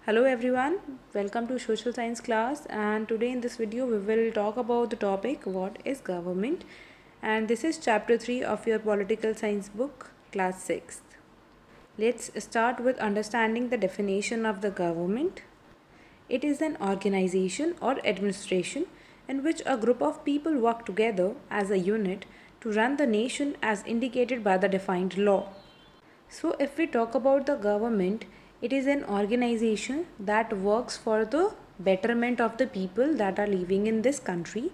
Hello everyone, welcome to social science class, and today in this video we will talk about the topic what is government, and this is chapter 3 of your political science book class 6th. Let's start with understanding the definition of the government. It is an organization or administration in which a group of people work together as a unit to run the nation as indicated by the defined law. So, if we talk about the government, it is an organization that works for the betterment of the people that are living in this country.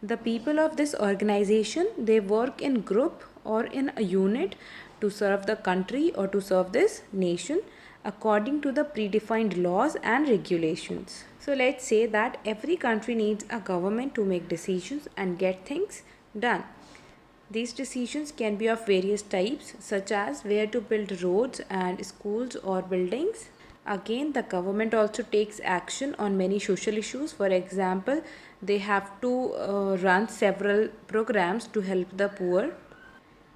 The people of this organization, they work in group or in a unit to serve the country or to serve this nation according to the predefined laws and regulations. So let's say that every country needs a government to make decisions and get things done. These decisions can be of various types, such as where to build roads and schools or buildings. Again, the government also takes action on many social issues. For example, they have to run several programs to help the poor.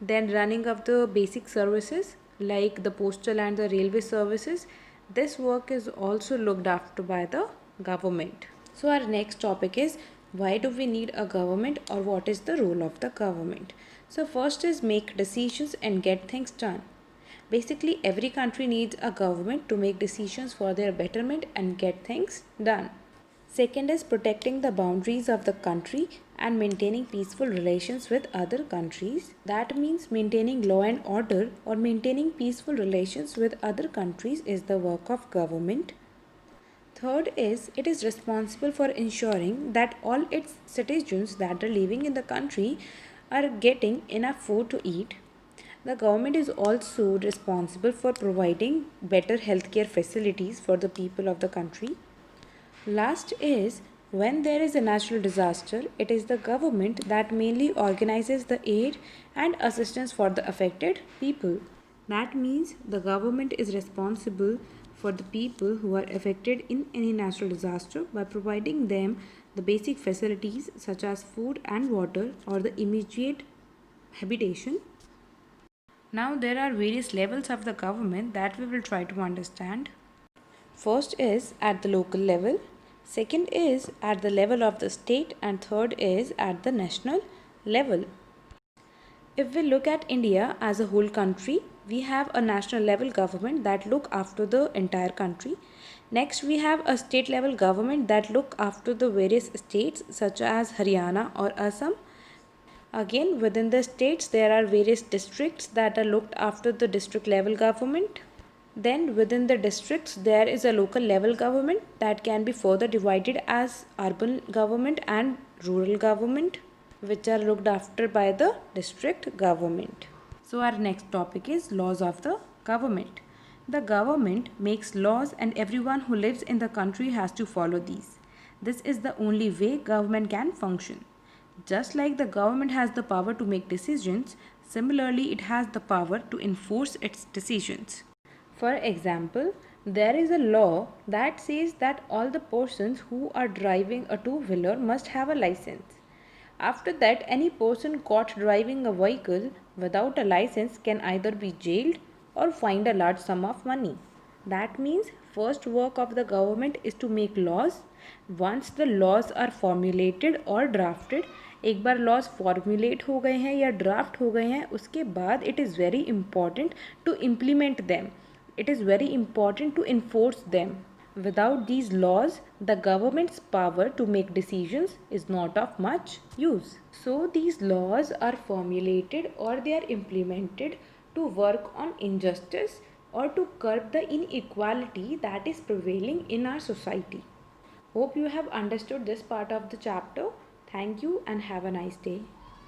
Then running of the basic services like the postal and the railway services. This work is also looked after by the government. So our next topic is why do we need a government, or what is the role of the government? So first is make decisions and get things done. Basically every country needs a government to make decisions for their betterment and get things done. Second is protecting the boundaries of the country and maintaining peaceful relations with other countries. That means maintaining law and order or maintaining peaceful relations with other countries is the work of government. Third is it is responsible for ensuring that all its citizens that are living in the country are getting enough food to eat. The government is also responsible for providing better healthcare facilities for the people of the country. Last is when there is a natural disaster, it is the government that mainly organizes the aid and assistance for the affected people. That means the government is responsible for the people who are affected in any natural disaster by providing them the basic facilities such as food and water or the immediate habitation. Now there are various levels of the government that we will try to understand. First is at the local level, second is at the level of the state, and third is at the national level. If we look at India as a whole country, we have a national level government that look after the entire country. Next, we have a state level government that look after the various states such as Haryana or Assam. Again, within the states, there are various districts that are looked after the district level government. Then within the districts, there is a local level government that can be further divided as urban government and rural government, which are looked after by the district government. So our next topic is laws of the government. The government makes laws and everyone who lives in the country has to follow these. This is the only way government can function. Just like the government has the power to make decisions, similarly it has the power to enforce its decisions. For example, there is a law that says that all the persons who are driving a two-wheeler must have a license. After that, any person caught driving a vehicle without a license can either be jailed or fined a large sum of money. That means first work of the government is to make laws. Once the laws are formulated or drafted, एक बार laws formulate हो गए हैं या draft हो गए हैं, उसके बाद it is very important to implement them. It is very important to enforce them. Without these laws, the government's power to make decisions is not of much use. So these laws are formulated or they are implemented to work on injustice or to curb the inequality that is prevailing in our society. Hope you have understood this part of the chapter. Thank you and have a nice day.